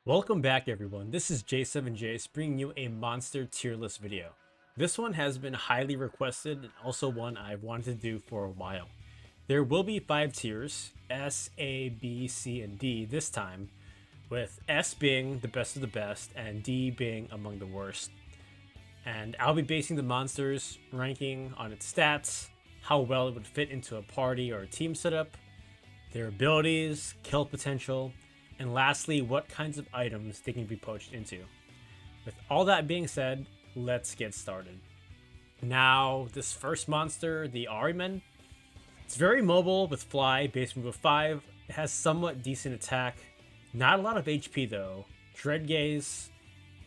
Welcome back everyone, this is J7J bringing you a monster tier list video. This one has been highly requested and also one I've wanted to do for a while. There will be 5 tiers, S, A, B, C, and D this time, with S being the best of the best and D being among the worst. And I'll be basing the monsters ranking on its stats, how well it would fit into a party or a team setup, their abilities, kill potential, and lastly, what kinds of items they can be poached into. With all that being said, let's get started. Now, this first monster, the Ahriman, it's very mobile with fly, base move of 5. It has somewhat decent attack, not a lot of HP though. Dread Gaze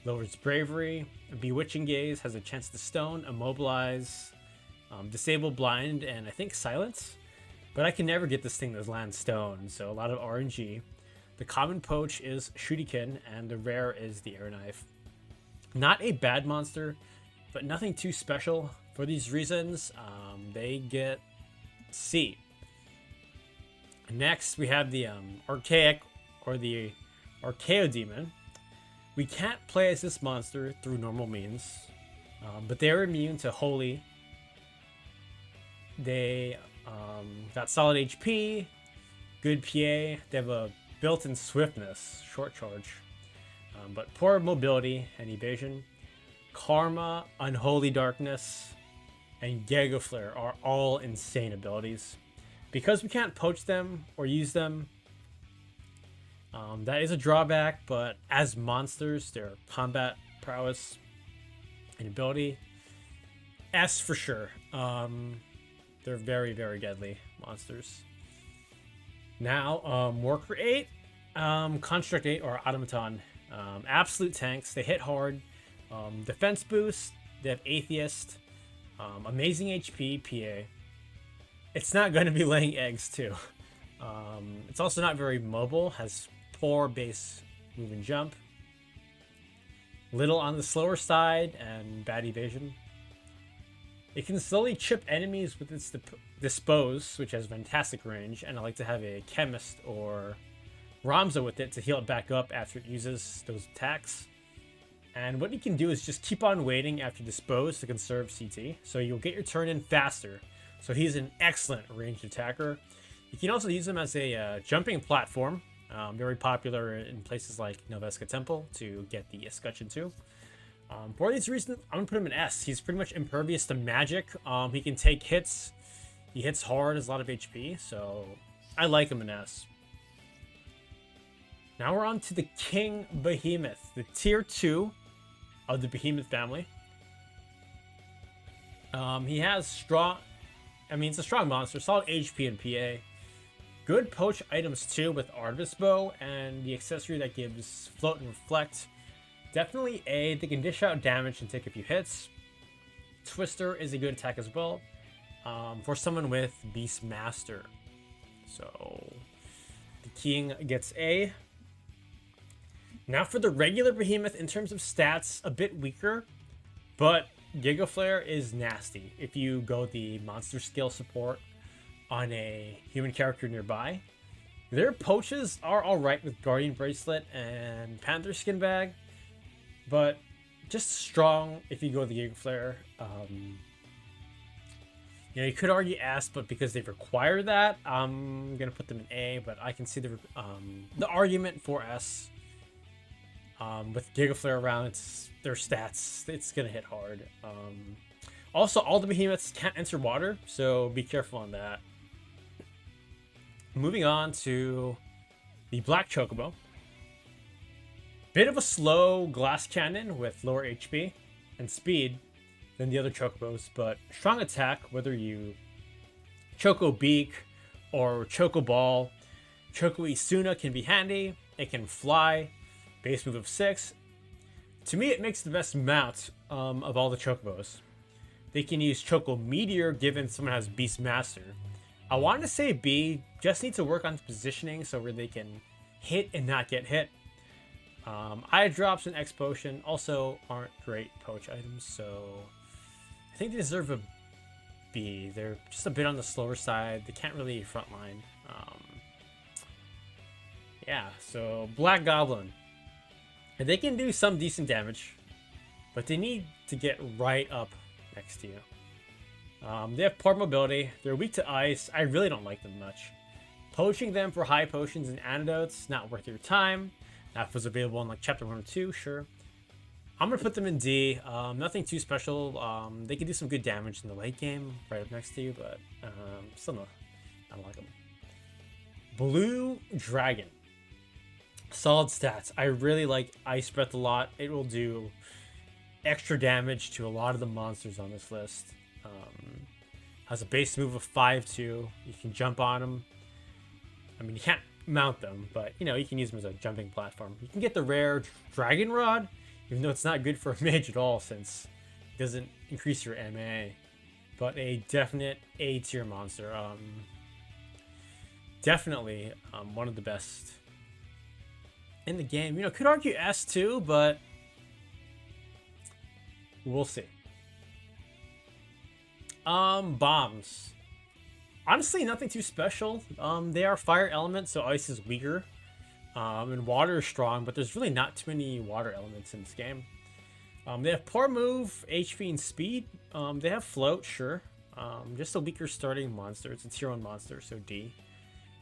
lowers bravery. Bewitching Gaze has a chance to stone, immobilize, disable blind, and I think silence. But I can never get this thing to land stone, so a lot of RNG. The common poach is Shuriken, and the rare is the air knife. Not a bad monster, but nothing too special. For these reasons, they get C. Next, we have the Archaic, or the Archaeodemon. We can't play as this monster through normal means, but they're immune to Holy. They got solid HP, good PA, they have a built-in swiftness, short charge, but poor mobility and evasion. Karma, Unholy Darkness, and Giga Flare are all insane abilities. Because we can't poach them or use them, that is a drawback, but as monsters, their combat prowess and ability, S for sure. They're very, very deadly monsters. Now, Worker 8, Construct 8, or Automaton. Absolute tanks. They hit hard. Defense boost. They have Atheist. Amazing HP, PA. It's not going to be laying eggs, too. It's also not very mobile. Has poor base move and jump. Little on the slower side and bad evasion. It can slowly chip enemies with its Dispose, which has fantastic range, and I like to have a Chemist or Ramza with it to heal it back up after it uses those attacks. And what you can do is just keep on waiting after Dispose to conserve CT, so you'll get your turn in faster. So he's an excellent ranged attacker. You can also use him as a jumping platform, very popular in places like Noveska Temple to get the escutcheon too. For these reasons, I'm gonna put him in S. He's pretty much impervious to magic. He can take hits. He hits hard, has a lot of HP, so I like him in S. Now we're on to the King Behemoth, the tier 2 of the Behemoth family. He has strong, it's a strong monster, solid HP and PA. Good poach items too with Artemis Bow and the accessory that gives Float and Reflect. Definitely A. They can dish out damage and take a few hits. Twister is a good attack as well, for someone with Beast Master. So the King gets A. Now for the regular Behemoth, in terms of stats, a bit weaker, but Giga Flare is nasty if you go the monster skill support on a human character nearby. Their poaches are alright with Guardian Bracelet and Panther Skin Bag, but just strong if you go the Giga Flare. You could argue S, but because they require that, I'm gonna put them in A. But I can see the argument for S. With Giga Flare around, their stats, it's gonna hit hard. Also, all the behemoths can't enter water, so be careful on that. Moving on to the Black Chocobo. Bit of a slow glass cannon with lower HP and speed than the other Chocobos, but strong attack whether you Choco Beak or Choco Ball. Choco Isuna can be handy. It can fly, base move of 6. To me, it makes the best mount of all the Chocobos. They can use Choco Meteor given someone has Beast Master. I want to say B, just need to work on positioning so where they can hit and not get hit. Eye drops and X potion also aren't great poach items, so I think they deserve a B. They're just a bit on the slower side. They can't really frontline. Yeah, so Black Goblin. And they can do some decent damage, but they need to get right up next to you. They have poor mobility. They're weak to ice. I really don't like them much. Poaching them for high potions and antidotes, not worth your time. That was available in like chapter 1 or 2, sure. I'm going to put them in D. Nothing too special. They can do some good damage in the late game, right up next to you, but still no, I don't like them. Blue Dragon. Solid stats. I really like Ice Breath a lot. It will do extra damage to a lot of the monsters on this list. Has a base move of 5-2. You can jump on them. I mean, you can't mount them, but you know, you can use them as a jumping platform. You can get the rare Dragon Rod, even though it's not good for a mage at all since it doesn't increase your MA. But a definite A tier monster. Definitely one of the best in the game. You know, could argue S too, but we'll see. Bombs. Honestly, nothing too special. They are fire elements, so ice is weaker. And water is strong, but there's really not too many water elements in this game. They have poor move, HP, and speed. They have float, sure. Just a weaker starting monster. It's a tier 1 monster, so D.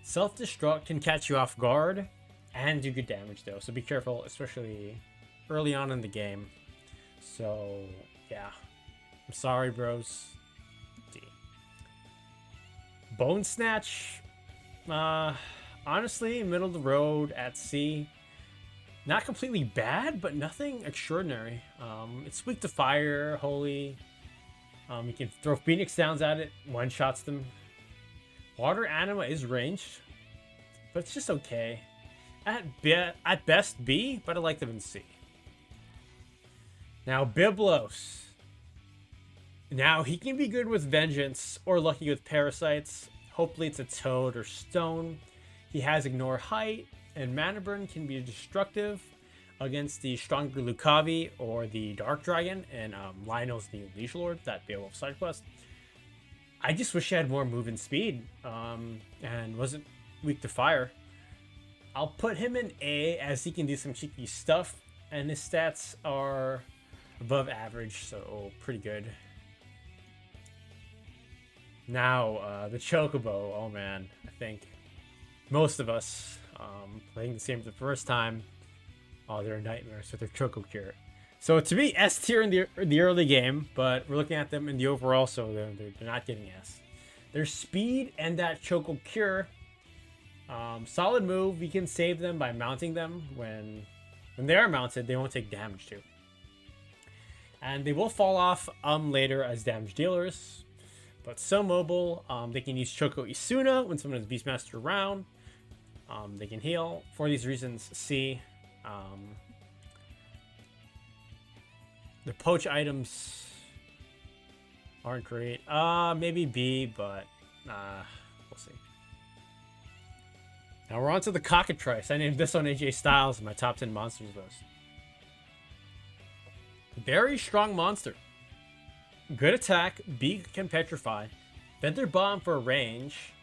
Self-destruct can catch you off guard and do good damage, though. So be careful, especially early on in the game. So, yeah. I'm sorry, bros. D. Bone Snatch. Honestly, middle of the road at C. Not completely bad, but nothing extraordinary. It's weak to fire, holy. You can throw Phoenix Downs at it, one-shots them. Water Anima is ranged, but it's just okay. At best B, but I like them in C. Now, Biblos. Now, he can be good with Vengeance or lucky with Parasites. Hopefully it's a Toad or Stone. He has Ignore Height, and Mana Burn can be destructive against the stronger Lucavi or the Dark Dragon, and Lionel's the Liege Lord, that Beowulf side quest. I just wish he had more move and speed, and wasn't weak to fire. I'll put him in A as he can do some cheeky stuff, and his stats are above average, so pretty good. Now, the Chocobo, oh man, I think most of us playing this game for the first time, oh, they're nightmares with their Choco Cure. So to me, S tier in the early game, but we're looking at them in the overall, so they're not getting S. Their speed and that Choco Cure, solid move. You can save them by mounting them. When they are mounted, they won't take damage too. And they will fall off later as damage dealers. But so mobile, they can use Choco Isuna when someone has Beastmaster around. They can heal. For these reasons, C. The poach items aren't great. Maybe B, but we'll see. Now we're on to the Cockatrice. I named this one AJ Styles in my top 10 monsters list. Very strong monster. Good attack, B can petrify. Feather Bomb for range.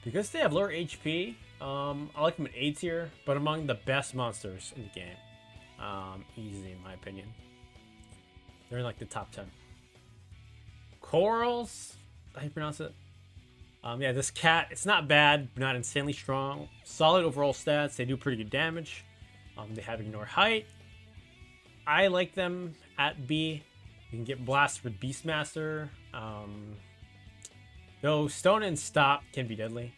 Because they have lower HP, I like them at A tier, but among the best monsters in the game. Easy in my opinion. They're in like the top 10. Corals, how do you pronounce it? Yeah, this cat, it's not bad, but not insanely strong. Solid overall stats, they do pretty good damage. They have Ignore Height. I like them at B. You can get blasted with Beastmaster. Though Stone and Stop can be deadly.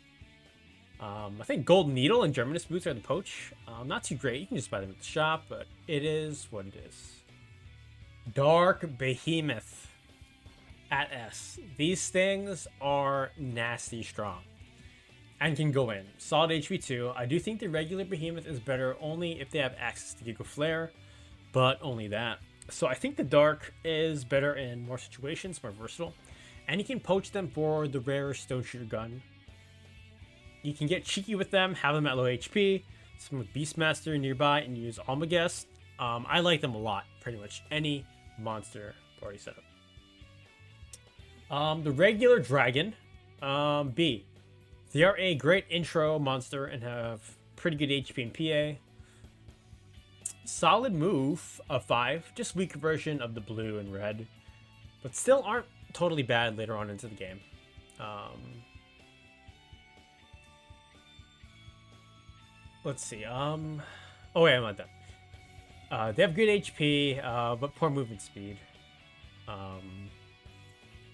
I think Golden Needle and Germanus Boots are the poach. Not too great. You can just buy them at the shop, but it is what it is. Dark Behemoth at S. These things are nasty strong and can go in. Solid HP too. I do think the regular Behemoth is better only if they have access to Giga Flare, but only that. So I think the Dark is better in more situations, more versatile. And you can poach them for the rare Stone Shooter gun. You can get cheeky with them, have them at low HP, some with Beastmaster nearby, and use Almagest. I like them a lot, pretty much any monster party setup. The regular Dragon, B. They are a great intro monster and have pretty good HP and PA. Solid move of 5, just weaker version of the blue and red, but still aren't totally bad later on into the game. Let's see. Oh wait, I'm not done. They have good HP, but poor movement speed.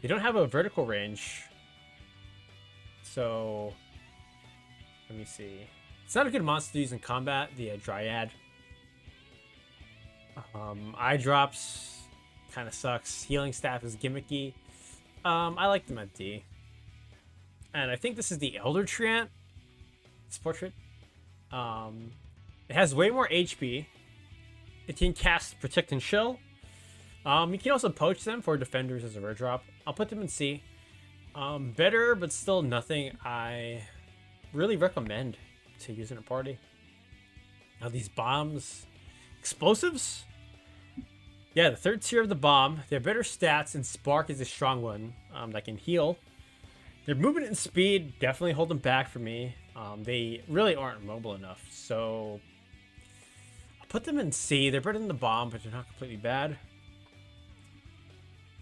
They don't have a vertical range, so let me see. It's not a good monster to use in combat. The Dryad. Eye drops kind of sucks. Healing staff is gimmicky. I like them at D. And I think this is the Elder Treant. This portrait. It has way more HP. It can cast Protect and Chill. You can also poach them for defenders as a rare drop. I'll put them in C. Better, but still nothing I really recommend to use in a party. Now these bombs, explosives. Yeah, the third tier of the bomb. They have better stats, and Spark is a strong one that can heal. Their movement and speed definitely hold them back for me. They really aren't mobile enough, so I'll put them in C. They're better than the bomb, but they're not completely bad.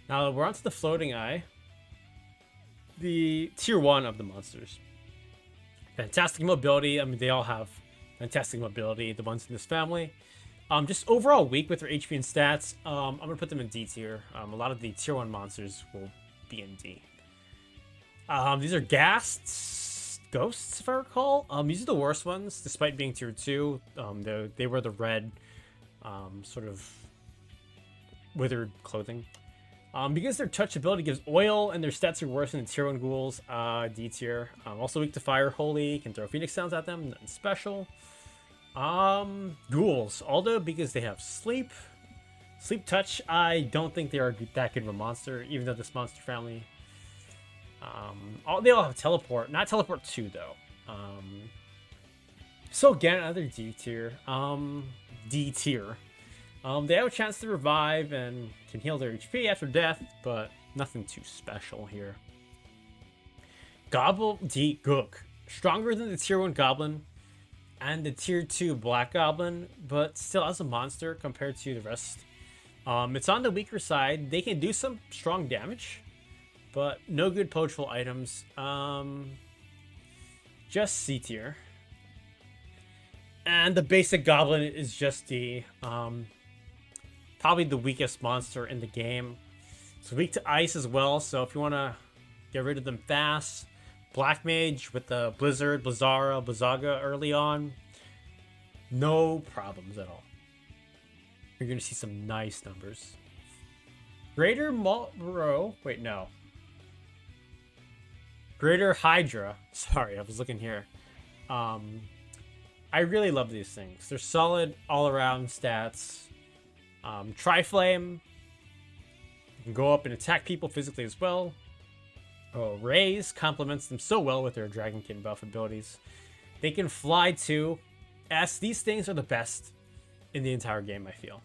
Now we're on to the Floating Eye. The tier 1 of the monsters. Fantastic mobility. I mean, they all have fantastic mobility, the ones in this family. Just overall weak with their HP and stats. I'm going to put them in D tier. A lot of the tier 1 monsters will be in D. These are ghosts, if I recall. These are the worst ones, despite being tier 2. They wear the red, sort of withered clothing. Because their touch ability gives oil and their stats are worse than the tier 1 ghouls, D tier. Also weak to fire, holy, can throw phoenix sounds at them, nothing special. Ghouls, although because they have sleep touch, I don't think they are that good of a monster, even though this monster family, they all have teleport, not teleport 2 though. So again, another D tier. They have a chance to revive and can heal their HP after death, but nothing too special here. Gook. Stronger than the tier 1 goblin and the tier 2 black goblin, but still as a monster compared to the rest. It's on the weaker side. They can do some strong damage, but no good poachable items. Just C tier. And the basic goblin is just D. Probably the weakest monster in the game. It's weak to ice as well, so if you want to get rid of them fast, Black Mage with the Blizzard, Blizzara, Blizzaga early on, no problems at all. You're going to see some nice numbers. Greater Greater Hydra. Sorry, I was looking here. I really love these things. They're solid all-around stats. Triflame. You can go up and attack people physically as well. Raise complements them so well with their Dragonkin buff abilities. They can fly too. These things are the best in the entire game, I feel.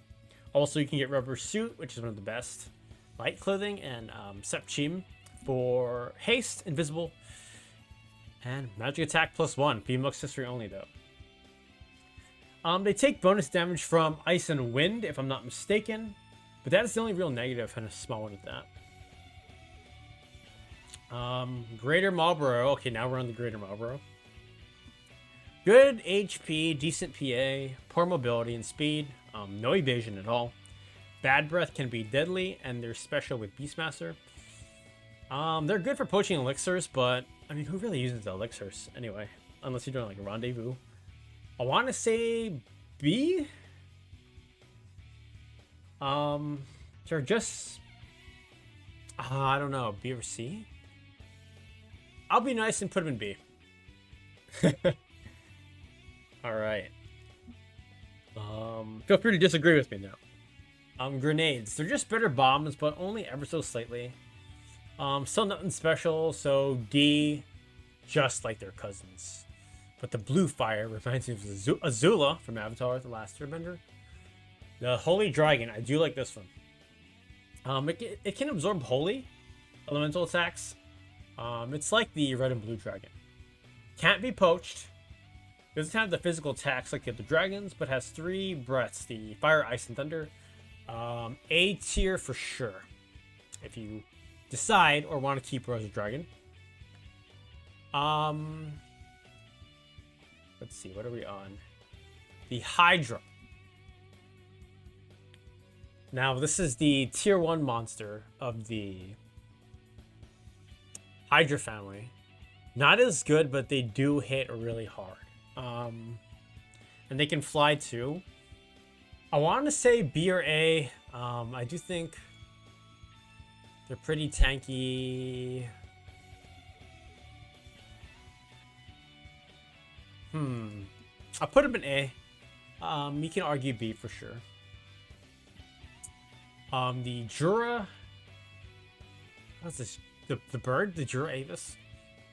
Also, you can get Rubber Suit, which is one of the best. Light Clothing and Sepchim for haste, invisible, and magic attack +1. PMUX history only though. They take bonus damage from ice and wind, if I'm not mistaken, but that is the only real negative, and a small one at that. Greater Marlboro. Okay, now we're on the Greater Marlboro. Good HP, decent PA, poor mobility and speed, no evasion at all. Bad Breath can be deadly, and they're special with Beastmaster. They're good for poaching elixirs, but I mean, who really uses the elixirs anyway? Unless you're doing like a rendezvous. I want to say B. They're just, I don't know, B or C. I'll be nice and put them in B. All right. Feel free to disagree with me now. Grenades. They're just better bombs, but only ever so slightly. Still nothing special, so D, just like their cousins. But the blue fire reminds me of Azula from Avatar: The Last Airbender. The Holy Dragon. I do like this one. It can absorb holy elemental attacks. It's like the red and blue dragon. Can't be poached. Doesn't have the physical attacks like the dragons, but has 3 breaths: the fire, ice, and thunder. A tier for sure. If you decide or want to keep her as a dragon. Let's see, what are we on? The Hydra. Now, this is the tier 1 monster of the Hydra family. Not as good, but they do hit really hard. And they can fly too. I want to say B or A. I do think they're pretty tanky. I'll put them in A. You can argue B for sure. The Jura. What's this? The bird? The Jura Avis?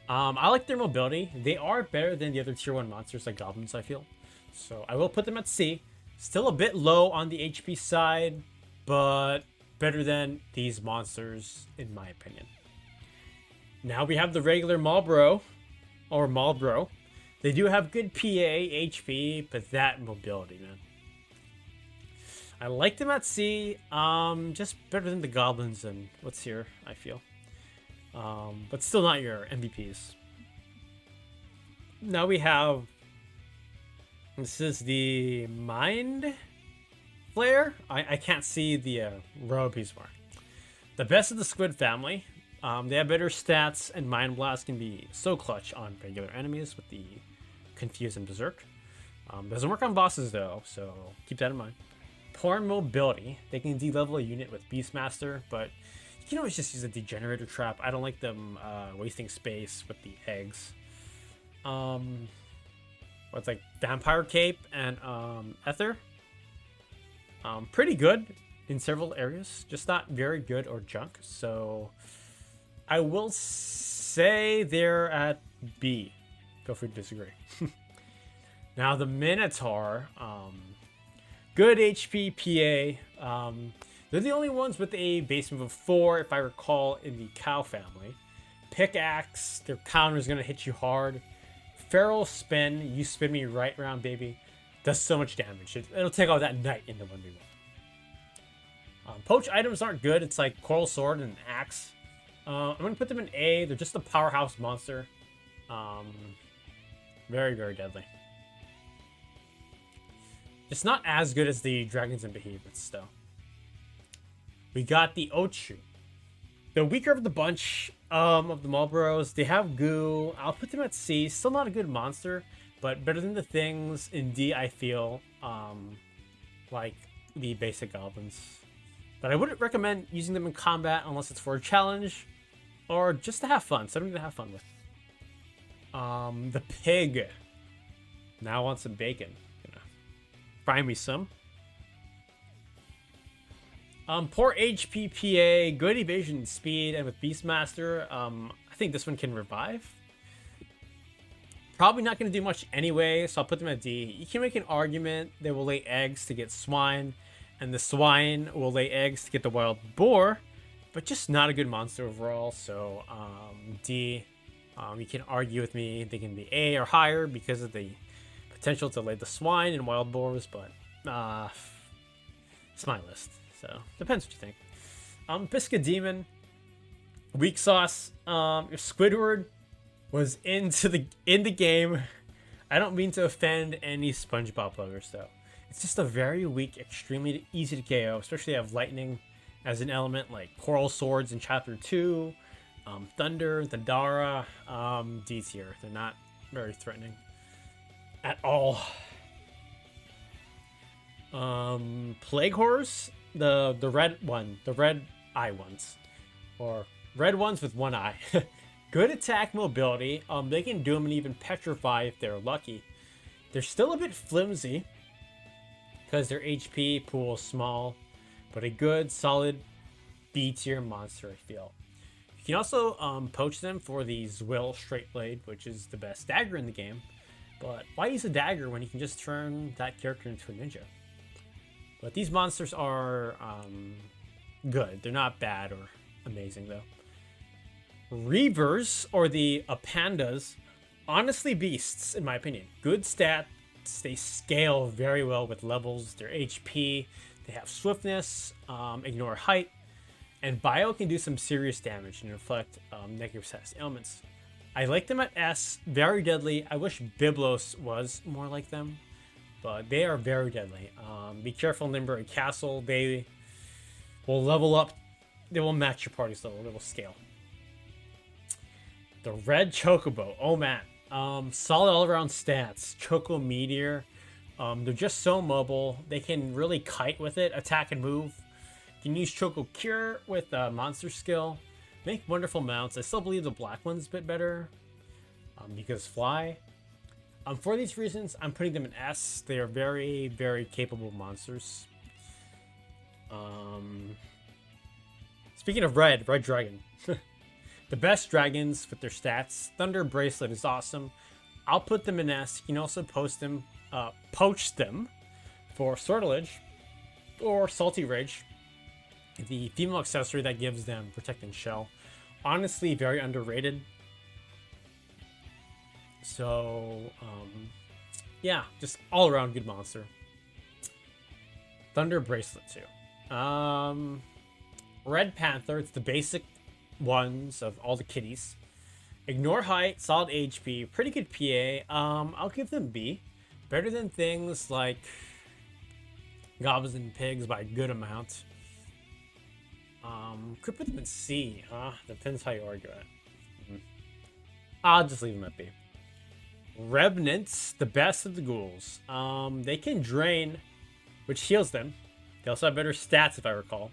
I like their mobility. They are better than the other tier 1 monsters like goblins, I feel. So I will put them at C. Still a bit low on the HP side, but better than these monsters, in my opinion. Now we have the regular Marlboro, or Marlboro. They do have good PA, HP, but that mobility, man. I like them at C. Just better than the goblins and what's here, I feel. But still not your MVPs. Now we have... This is the Mind Flare. I can't see the row piece mark. The best of the Squid family. They have better stats, and Mind Blast can be so clutch on regular enemies with the Confuse and Berserk. Doesn't work on bosses though, so keep that in mind. Poor mobility. They can de-level a unit with Beastmaster, but you can always just use a Degenerator Trap. I don't like them wasting space with the eggs. What's like Vampire Cape and Ether. Pretty good in several areas, just not very good or junk. So I will say they're at B. Feel free to disagree. Now the Minotaur, good HP PA. They're the only ones with a base move of 4, if I recall, in the Cow family. Pickaxe, their counter is gonna hit you hard. Feral Spin, you spin me right around, baby. Does so much damage. It'll take all that knight into 1v1. Poach items aren't good. It's like Coral Sword and Axe. I'm gonna put them in A. They're just a powerhouse monster. Very, very deadly. It's not as good as the Dragons and Behemoths, though. We got the Ochu. The weaker of the bunch of the Marlboros. They have goo. I'll put them at C. Still not a good monster, but better than the things in D, I feel. Like the basic goblins. But I wouldn't recommend using them in combat unless it's for a challenge or just to have fun. Something to have fun with. The pig. Now I want some bacon. Fry me some. Poor HP PA, good evasion and speed, and with Beastmaster, I think this one can revive. Probably not going to do much anyway, so I'll put them at D. You can make an argument they will lay eggs to get swine, and the swine will lay eggs to get the wild boar, but just not a good monster overall, so D. You can argue with me, they can be A or higher because of the potential to lay the swine and wild boars, but it's my list, so depends what you think. Piscademon, weak sauce. If Squidward was in the game, I don't mean to offend any SpongeBob pluggers though. It's just a very weak, extremely easy to KO, especially have lightning as an element like Coral Swords in Chapter 2, Thunder, Thundara, D tier. They're not very threatening at all. Plague Horrors, the red one, the red eye ones, or red ones with one eye. Good attack mobility. They can doom and even petrify if they're lucky. They're still a bit flimsy because their HP pool is small, but a good solid B tier monster, I feel. You can also poach them for the Zwill Straight Blade, which is the best dagger in the game. But why use a dagger when you can just turn that character into a ninja? But these monsters are good. They're not bad or amazing, though. Reavers, or the Pandas, Honestly, beasts, in my opinion. Good stats. They scale very well with levels. Their HP. They have swiftness. Ignore height. And bio can do some serious damage and inflict negative status ailments. I like them at S. Very deadly. I wish Biblos was more like them. But they are very deadly. Be careful, Nimber and Castle. They will level up. They will match your party's level. They will scale. The red Chocobo. Oh man. Solid all-around stats. Choco Meteor. They're just so mobile. They can really kite with it. Attack and move. You can use Choco Cure with monster skill. Make wonderful mounts. I still believe the black one's a bit better. Because fly. For these reasons, I'm putting them in S. They are very, very capable monsters. Speaking of red dragon. The best dragons with their stats. Thunder Bracelet is awesome. I'll put them in S. You can also poach them for Sortilege or Salty Rage. The female accessory that gives them Protect and Shell. Honestly, very underrated. So, yeah, just all around good monster. Thunder Bracelet too. Red Panther, it's the basic ones of all the kitties. Ignore height, solid HP, pretty good PA. I'll give them B. Better than things like Goblins and Pigs by a good amount. Could put them in C, huh? Depends how you argue it. I'll just leave them at B. Revenants, the best of the ghouls. They can drain, which heals them. They also have better stats, if I recall.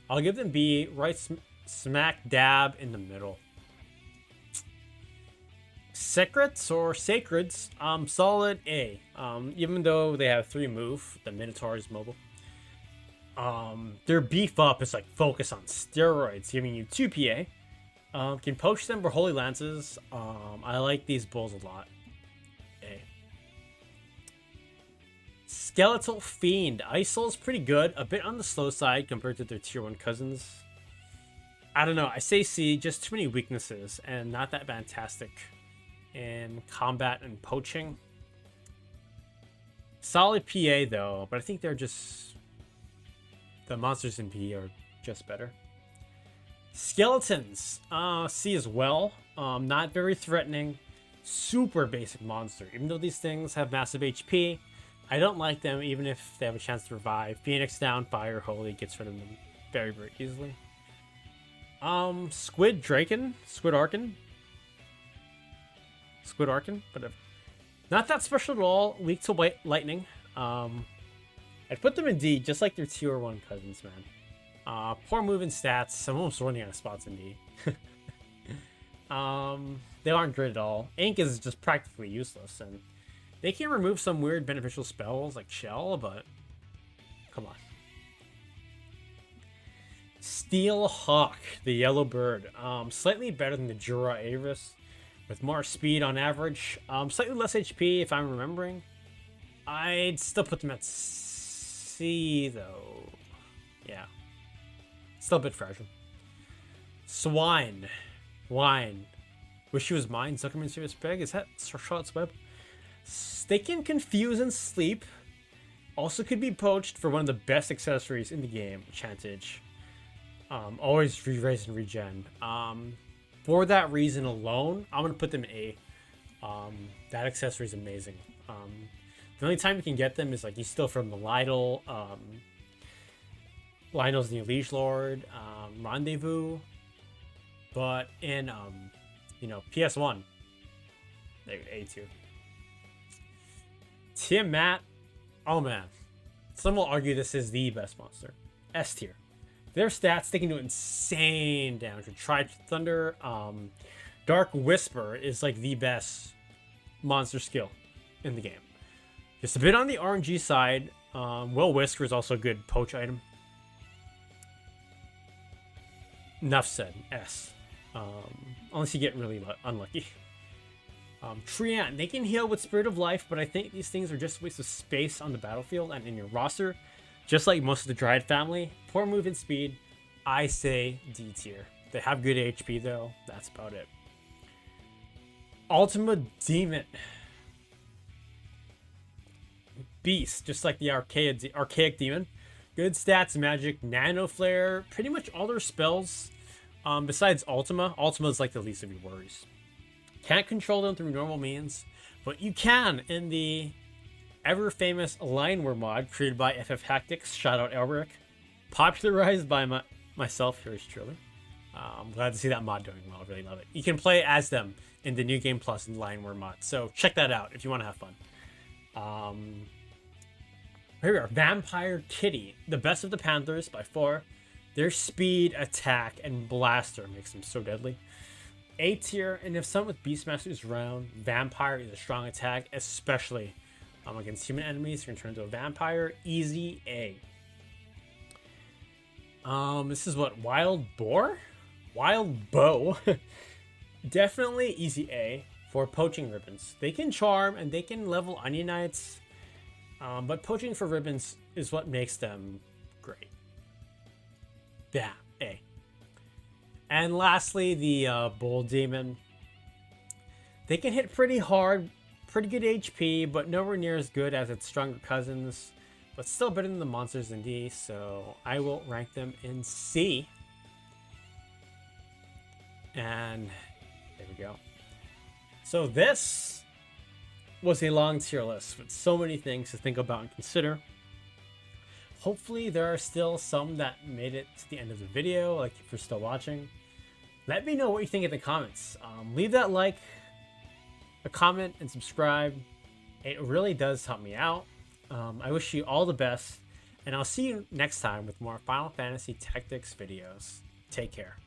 I'll give them B, right smack dab in the middle. Secrets or Sacreds, solid A. Even though they have 3 move, the Minotaur is mobile. Their beef up is like focus on steroids, giving you 2 PA. Can poach them for Holy Lances. I like these bulls a lot. A. Skeletal Fiend. Isol's pretty good. A bit on the slow side compared to their tier 1 cousins. I don't know. I say C. Just too many weaknesses and not that fantastic in combat and poaching. Solid PA though, but I think they're just... the monsters in P are just better. Skeletons. C as well. Not very threatening. Super basic monster. Even though these things have massive HP, I don't like them even if they have a chance to revive. Phoenix down, Fire, Holy gets rid of them very, very easily. Squid Draken? Squid Arkin? Squid Arkin? Whatever. Not that special at all. Weak to white lightning. I'd put them in D, just like their tier 1 cousins, man. Poor moving stats. Some of them running out of spots in D. They aren't good at all. Ink is just practically useless, and they can remove some weird beneficial spells like Shell, but come on. Steel Hawk, the yellow bird. Slightly better than the Jura Avis, with more speed on average. Slightly less HP if I'm remembering. I'd still put them at C though. Yeah. Still a bit fragile. Swine. Wine. Wish she was mine. Zuckerman Serious Peg. Is that Charlotte's Web? They can confuse and sleep. Also could be poached for one of the best accessories in the game, Chantage. Always re-raise and regen. For that reason alone, I'm gonna put them in A. That accessory is amazing. The only time you can get them is like you steal from the Lydell, Lionel's New Liege Lord, Rendezvous, but in you know, PS1, they're A2. Tiamat, oh man, some will argue this is the best monster. S tier. Their stats, they can do insane damage. Tri Thunder, Dark Whisper is like the best monster skill in the game. Just a bit on the RNG side. Will Whisker is also a good poach item. Enough said. S. Unless you get really unlucky. Treant, they can heal with Spirit of Life, but I think these things are just a waste of space on the battlefield and in your roster. Just like most of the Dryad family. Poor movement speed. I say D tier. They have good HP though. That's about it. Ultima Demon. Beast, just like the archaic demon. Good stats, magic, nano flare, pretty much all their spells. Besides Ultima. Ultima is like the least of your worries. Can't control them through normal means, but you can in the ever famous Line War mod created by FF Tactics. Shout out Elric. Popularized by myself, yours truly. I'm glad to see that mod doing well. I really love it. You can play as them in the New Game Plus and Line War mod, so check that out if you want to have fun. Here we are. Vampire Kitty, the best of the Panthers by far. Their speed, attack, and blaster makes them so deadly. A tier, and if someone with Beastmaster is around, Vampire is a strong attack, especially against human enemies. You can turn into a vampire. Easy A. This is what? Wild Boar? Wild Bow. Definitely easy A for poaching ribbons. They can charm and they can level Onionites. But poaching for ribbons is what makes them great. Yeah, A. And lastly, the Bull Demon. They can hit pretty hard, pretty good HP, but nowhere near as good as its stronger cousins. But still better than the monsters in D, so I will rank them in C. And there we go. So this was a long tier list with so many things to think about and consider. Hopefully there are still some that made it to the end of the video, like if you're still watching. Let me know what you think in the comments. Leave that like, a comment, and subscribe. It really does help me out. I wish you all the best, and I'll see you next time with more Final Fantasy Tactics videos. Take care.